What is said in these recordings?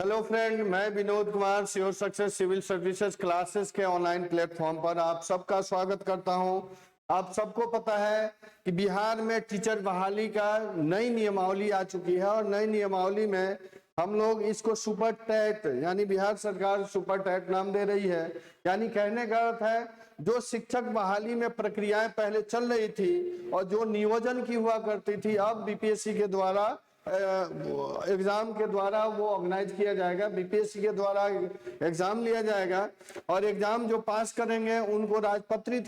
Hello friend, मैं Vinod Kumar sure success civil services classes के online platform पर आप सबका स्वागत करता हूं। आप सबको पता है कि बिहार में टीचर बहाली का नई नियमावली आ चुकी है और नई नियमावली में हम लोग इसको सुपर टेट यानी बिहार सरकार सुपर टेट नाम दे रही है। यानी कहने का अर्थ है जो शिक्षक बहाली में प्रक्रियाएं पहले चल रही थी और जो नियोजन की हुआ करती थी, अब बीपीएससी के द्वारा एग्जाम के द्वारा वो ऑर्गेनाइज किया जाएगा। बीपीएससी के द्वारा एग्जाम लिया जाएगा और एग्जाम जो पास करेंगे उनको राजपत्रित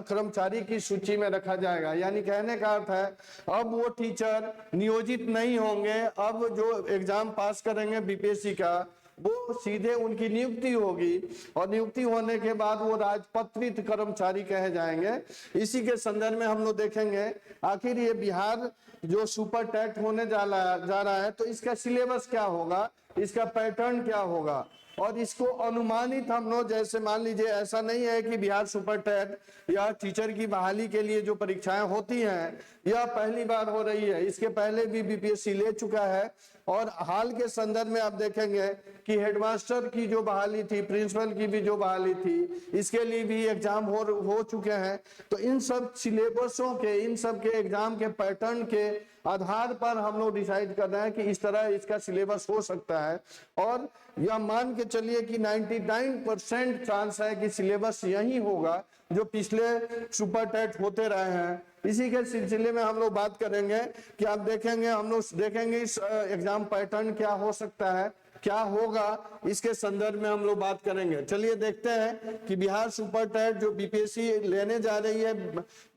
कर्मचारी की सूची में रखा जाएगा। यानी कहने का अर्थ है अब वो टीचर नियोजित नहीं होंगे। अब जो एग्जाम पास करेंगे बीपीएससी का वो सीधे उनकी नियुक्ति होगी और नियुक्ति होने के बाद वो राजपत्रित कर्मचारी कहे जाएंगे। इसी के संदर्भ में हम लोग देखेंगे आखिर ये बिहार जो सुपर टेट होने जा रहा है तो इसका सिलेबस क्या होगा, इसका पैटर्न क्या होगा और इसको अनुमानित हम लोग, जैसे मान लीजिए ऐसा नहीं है कि बिहार सुपर टेट या टीचर की बहाली के लिए जो परीक्षाएं होती हैं यह पहली बार हो रही है। इसके पहले भी बीपीएससी ले चुका है और हाल के संदर्भ में आप देखेंगे कि हेडमास्टर की जो बहाली थी, प्रिंसिपल की भी जो बहाली थी, इसके लिए भी एग्जाम हो चुके हैं। तो इन सब सिलेबसों के, इन सब के एग्जाम के पैटर्न के आधार पर हम लोग डिसाइड कर रहे हैं कि इस तरह इसका सिलेबस हो सकता है और यह मान के चलिए कि 99% चांस है कि सिलेबस यही होगा जो पिछले सुपर टेट होते रहे हैं। इसी के सिलसिले में हम लोग बात करेंगे कि आप देखेंगे, हम लोग देखेंगे इस एग्जाम पैटर्न क्या हो सकता है, क्या होगा, इसके संदर्भ में हम लोग बात करेंगे। चलिए देखते हैं कि बिहार सुपर टेट जो बीपीएससी लेने जा रही है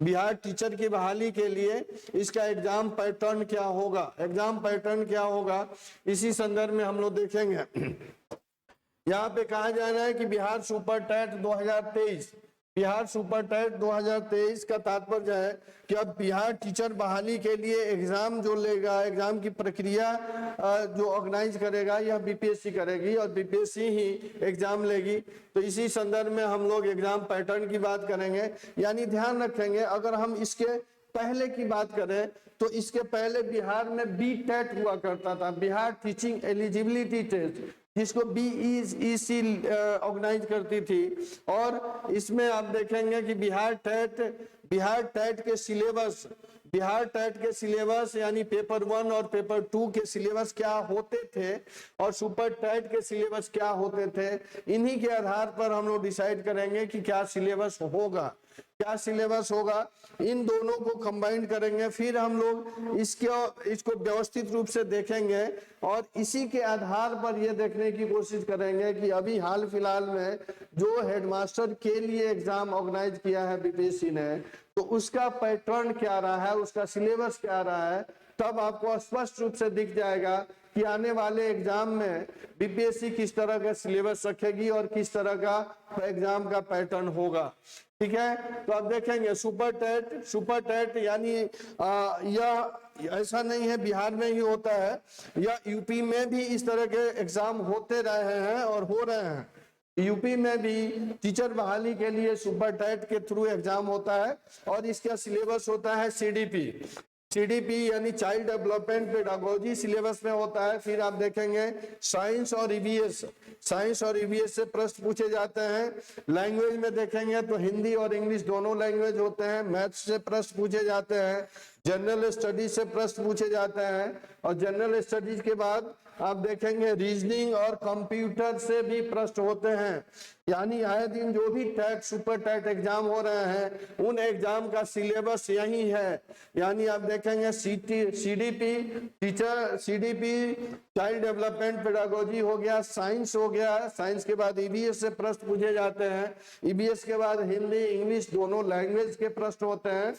बिहार टीचर की बहाली के लिए, इसका एग्जाम पैटर्न क्या होगा, एग्जाम पैटर्न क्या होगा, इसी संदर्भ में हम लोग देखेंगे। यहाँ पे कहा जा रहा है कि Bihar super TET 2023, Bihar super TET 2023 का तात्पर्य है कि अब बिहार टीचर बहाली के लिए एग्जाम जो लेगा, एग्जाम की प्रक्रिया जो ऑर्गेनाइज करेगा यह बीपीएससी करेगी और बीपीएससी ही एग्जाम लेगी। तो इसी संदर्भ में हम लोग एग्जाम पैटर्न की बात करेंगे। यानी ध्यान रखेंगे, अगर हम इसके पहले की बात करें तो इसके पहले बिहार में बी टेट हुआ करता था, बिहार टीचिंग एलिजिबिलिटी टेस्ट, जिसको बीईसी ऑर्गेनाइज करती थी। और इसमें आप देखेंगे कि बिहार टेट के सिलेबस, बिहार टेट के सिलेबस यानी पेपर 1 और पेपर 2 के सिलेबस क्या होते थे और सुपर टेट के सिलेबस क्या होते थे, इन्हीं के आधार पर हम लोग डिसाइड करेंगे कि क्या सिलेबस होगा, क्या सिलेबस होगा। इन दोनों को कंबाइन करेंगे, फिर हम लोग इसको व्यवस्थित रूप से देखेंगे और इसी के आधार पर यह देखने की कोशिश करेंगे कि अभी हाल फिलहाल में जो हेडमास्टर के लिए एग्जाम ऑर्गेनाइज किया है बीपीएससी ने, तो उसका पैटर्न क्या रहा है, उसका सिलेबस क्या रहा है। तब आपको स्पष्ट रूप से दिख जाएगा कि आने वाले एग्जाम में बीपीएससी किस तरह का सिलेबस रखेगी और किस तरह का एग्जाम का पैटर्न होगा। ठीक है, तो आप देखेंगे सुपर टेट यानी यह ऐसा नहीं है बिहार में ही होता है, या यूपी में भी इस तरह के एग्जाम होते रहे हैं और हो रहे हैं। यूपी में भी टीचर बहाली के लिए सुपर टेट के थ्रू एग्जाम होता है और इसका सिलेबस होता है सीडीपी यानी चाइल्ड डेवलपमेंट पेडागोजी सिलेबस में होता है। फिर आप देखेंगे साइंस और ईवीएस से प्रश्न पूछे जाते हैं। लैंग्वेज में देखेंगे तो हिंदी और इंग्लिश दोनों लैंग्वेज होते हैं। मैथ्स से प्रश्न पूछे जाते हैं, जनरल स्टडीज से प्रश्न पूछे जाते हैं और जनरल स्टडीज के बाद आप देखेंगे रीजनिंग और कंप्यूटर से भी प्रश्न होते हैं। यानी आए दिन जो भी टेट सुपर टेट एग्जाम हो रहे हैं उन एग्जाम का सिलेबस यही है। यानी आप देखेंगे सीडीपी चाइल्ड डेवलपमेंट पेडागोजी हो गया, साइंस हो गया, साइंस के बाद ईवीएस से प्रश्न पूछे जाते हैं, ईवीएस के बाद हिंदी इंग्लिश दोनों लैंग्वेज के प्रश्न होते हैं।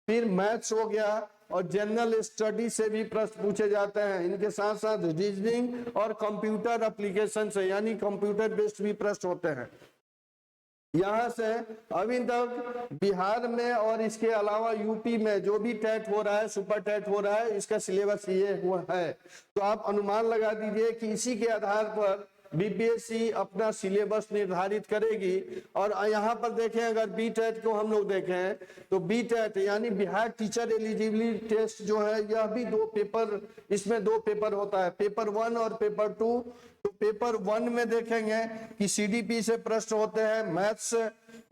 फिर मैथ्स हो गया और जनरल स्टडी से भी प्रश्न पूछे जाते हैं। इनके साथ साथ रीजनिंग और कंप्यूटर एप्लीकेशन से यानी कंप्यूटर बेस्ड भी प्रश्न होते हैं। यहाँ से अभी तक बिहार में और इसके अलावा यूपी में जो भी टेट हो रहा है, सुपर टेट हो रहा है, इसका सिलेबस ये हुआ है। तो आप अनुमान लगा दीजिए कि इसी के आधार पर बीपीएससी अपना सिलेबस निर्धारित करेगी। और यहाँ पर देखें, अगर बी टेट को हम लोग देखें तो बी टेट यानी बिहार टीचर एलिजिबिलिटी टेस्ट जो है, यह भी दो पेपर, इसमें दो पेपर होता है, पेपर 1 और पेपर 2। तो पेपर 1 में देखेंगे कि सीडीपी से प्रश्न होते हैं,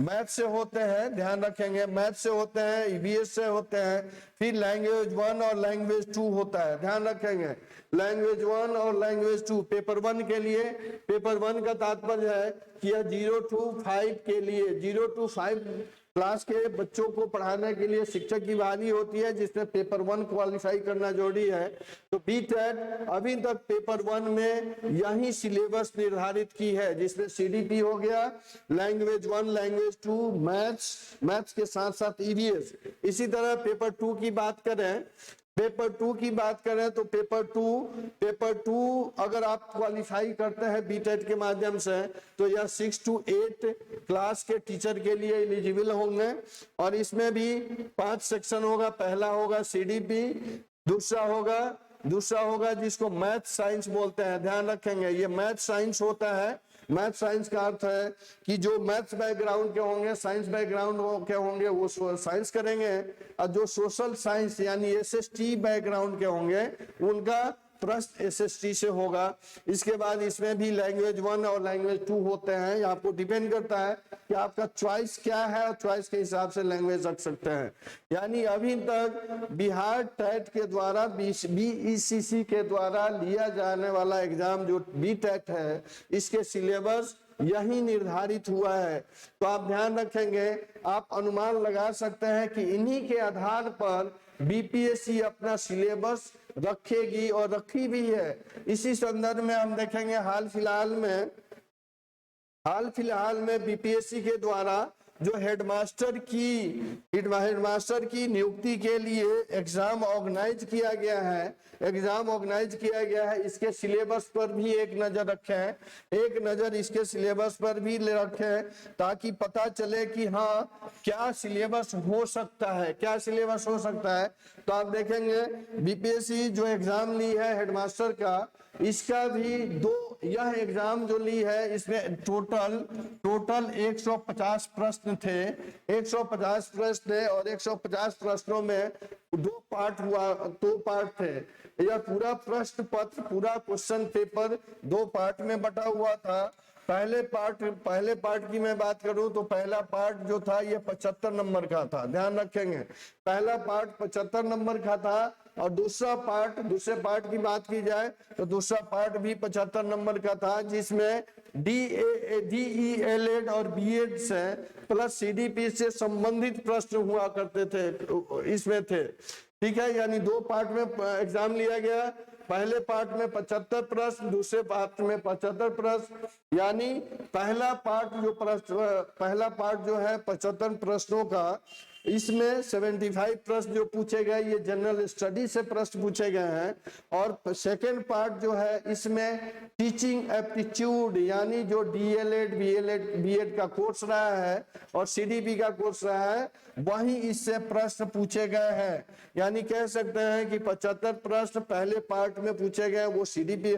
मैथ से होते हैं, ध्यान रखेंगे, मैथ से होते हैं, ईवीएस से होते हैं, फिर लैंग्वेज 1 और लैंग्वेज 2 होता है, ध्यान रखेंगे, लैंग्वेज 1 और लैंग्वेज 2। पेपर 1 के लिए, पेपर 1 का तात्पर्य है कि यह 0 to 5 के लिए, 0 to 5 क्लास के बच्चों को पढ़ाने के लिए शिक्षक की बहाली होती है, जिसमें पेपर 1 क्वालिफाई करना जरूरी है। तो बीटेट अभी तक पेपर 1 में यही सिलेबस निर्धारित की है, जिसमें सीडीपी हो गया, लैंग्वेज 1, लैंग्वेज 2, मैथ्स के साथ साथ ईवीएस। इसी तरह पेपर 2 की बात करें, पेपर 2 की बात करें तो पेपर 2 अगर आप क्वालिफाई करते हैं बीटेट के माध्यम से, तो यह 6 to 8 क्लास के टीचर के लिए एलिजिबल होंगे। और इसमें भी 5 सेक्शन होगा। पहला होगा सीडीपी, दूसरा होगा जिसको मैथ साइंस बोलते हैं, ध्यान रखेंगे, ये मैथ साइंस होता है। मैथ साइंस का अर्थ है कि जो मैथ्स बैकग्राउंड के होंगे, साइंस बैकग्राउंड के होंगे, वो साइंस करेंगे, और जो सोशल साइंस यानी एसएसटी बैकग्राउंड के होंगे, उनका प्रश्न एसएसटी से होगा। इसके बाद इसमें भी लैंग्वेज 1 और लैंग्वेज 2 होते हैं। ये आपको डिपेंड करता है कि आपका चॉइस क्या है, और चॉइस के हिसाब से लैंग्वेज रख सकते हैं। यानी अभी तक बिहार टेट के द्वारा, बीईसीसी के द्वारा लिया जाने वाला एग्जाम जो बी टेट है, इसके सिलेबस यही निर्धारित हुआ है। तो आप ध्यान रखेंगे, आप अनुमान लगा सकते हैं कि इन्हीं के आधार पर बीपीएससी अपना सिलेबस रखेगी और रखी भी है। इसी संदर्भ में हम देखेंगे, हाल फिलहाल में बीपीएससी के द्वारा जो हेडमास्टर की नियुक्ति के लिए एग्जाम ऑर्गेनाइज किया गया है, इसके सिलेबस पर भी एक नजर इसके सिलेबस पर भी रखें, ताकि पता चले कि हाँ क्या सिलेबस हो सकता है। तो आप देखेंगे बीपीएससी जो एग्जाम ली है हेडमास्टर का, इसका भी यह एग्जाम जो ली है, इसमें टोटल 150 प्रश्न थे, 150 प्रश्न थे, और 150 प्रश्नों में दो पार्ट थे। यह पूरा प्रश्न पत्र, पूरा क्वेश्चन पेपर 2 पार्ट में बटा हुआ था। पहले पार्ट की मैं बात करूं तो पहला पार्ट जो था ये 75 नंबर का था, ध्यान रखेंगे, पहला पार्ट 75 नंबर का था। और दूसरे पार्ट की बात की जाए तो दूसरा पार्ट भी 75 नंबर का था, जिसमें डीईएलएड और बीएड से प्लस सीडीपी से संबंधित प्रश्न हुआ करते थे, इसमें थे, ठीक है। यानी 2 पार्ट में एग्जाम लिया गया, पहले पार्ट में 75 प्रश्न, दूसरे पार्ट में 75 प्रश्न। यानी पहला पार्ट जो है 75 प्रश्नों का, इसमें 75 प्रश्न जो पूछे गए ये जनरल स्टडी से प्रश्न पूछे गए हैं। और सेकेंड पार्ट जो है इसमें टीचिंग एप्टीट्यूड, यानी जो डीएलएड बीएड का कोर्स रहा है और सीडीपी का कोर्स रहा है, वही इससे प्रश्न पूछे गए हैं। यानी कह सकते हैं कि 75 प्रश्न पहले पार्ट में पूछे गए, वो सीडीपी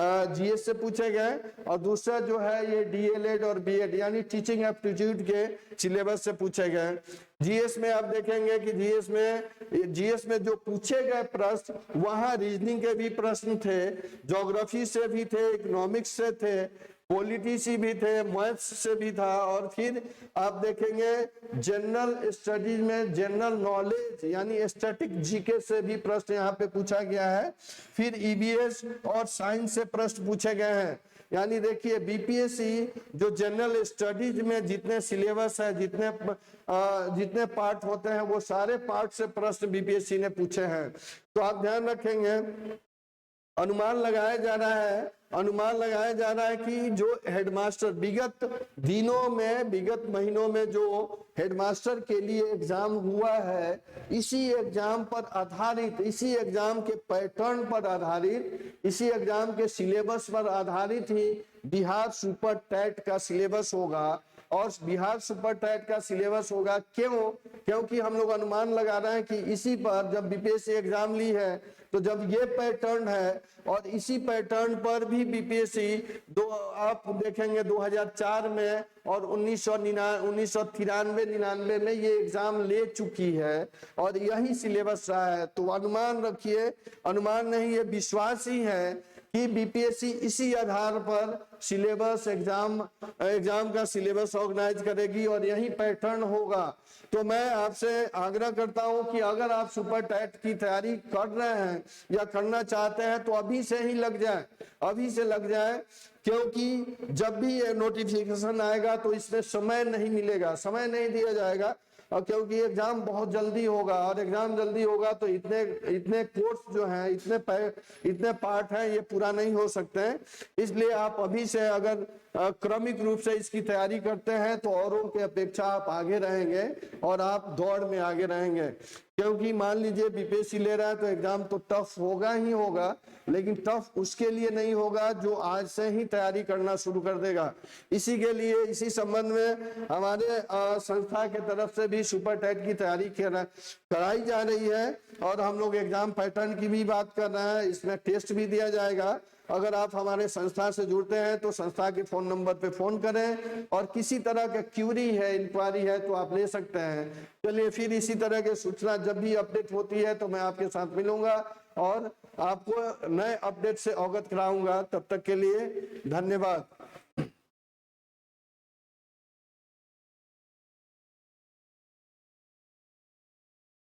जीएस से पूछे गए, और दूसरा जो है ये डीएलएड और बीएड यानी टीचिंग एप्टीट्यूड के सिलेबस से पूछे गए। जीएस में आप देखेंगे कि जीएस में जो पूछे गए प्रश्न, वहां रीजनिंग के भी प्रश्न थे, ज्योग्राफी से भी थे, इकोनॉमिक्स से थे, पॉलिटी से भी थे, मैथ्स से भी था। और फिर आप देखेंगे जनरल स्टडीज में जनरल नॉलेज यानी स्टैटिक जीके से भी प्रश्न यहाँ पे पूछा गया है। फिर ईवीएस और साइंस से प्रश्न पूछे गए हैं। यानी देखिए बीपीएससी जो जनरल स्टडीज में जितने सिलेबस है, जितने पार्ट होते हैं, वो सारे पार्ट से प्रश्न बीपीएससी ने पूछे हैं। तो आप ध्यान रखेंगे, अनुमान लगाया जा रहा है कि जो हेडमास्टर विगत महीनों में जो हेडमास्टर के लिए एग्जाम हुआ है, इसी एग्जाम पर आधारित, इसी एग्जाम के पैटर्न पर आधारित, इसी एग्जाम के सिलेबस पर आधारित ही बिहार सुपर टेट का सिलेबस होगा। और बिहार सुपर टेट का सिलेबस होगा। क्यों? क्योंकि हम लोग अनुमान लगा रहे हैं कि इसी पर जब बीपीएससी एग्जाम ली है तो जब ये पैटर्न है और इसी पैटर्न पर भी बीपीएससी दो आप देखेंगे 2004 में और 1993-99 में ये एग्जाम ले चुकी है और यही सिलेबस रहा है। तो अनुमान रखिए, अनुमान नहीं ये विश्वास ही है कि बीपीएससी इसी आधार पर सिलेबस एग्जाम का सिलेबस ऑर्गेनाइज करेगी और यही पैटर्न होगा। तो मैं आपसे आग्रह करता हूं कि अगर आप सुपर टेट की तैयारी कर रहे हैं या करना चाहते हैं तो अभी से ही लग जाए, अभी से लग जाए, क्योंकि जब भी ये नोटिफिकेशन आएगा तो इसमें समय नहीं मिलेगा, समय नहीं दिया जाएगा। और क्योंकि एग्जाम बहुत जल्दी होगा और एग्जाम जल्दी होगा तो इतने कोर्स जो हैं, इतने पार्ट हैं, ये पूरा नहीं हो सकते हैं। इसलिए आप अभी से अगर क्रमिक रूप से इसकी तैयारी करते हैं तो औरों की अपेक्षा आप आगे रहेंगे और आप दौड़ में आगे रहेंगे। क्योंकि मान लीजिए बीपीएससी ले रहा है तो एग्जाम तो टफ होगा ही होगा, लेकिन टफ उसके लिए नहीं होगा जो आज से ही तैयारी करना शुरू कर देगा। इसी के लिए इसी संबंध में हमारे संस्था के तरफ से भी सुपर टेट की तैयारी कराई जा रही है और हम लोग एग्जाम पैटर्न की भी बात कर रहे हैं, इसमें टेस्ट भी दिया जाएगा। अगर आप हमारे संस्था से जुड़ते हैं तो संस्था के फोन नंबर पे फोन करें और किसी तरह का क्यूरी है, इंक्वायरी है तो आप ले सकते हैं। चलिए फिर इसी तरह के सूचना जब भी अपडेट होती है तो मैं आपके साथ मिलूंगा और आपको नए अपडेट से अवगत कराऊंगा। तब तक के लिए धन्यवाद।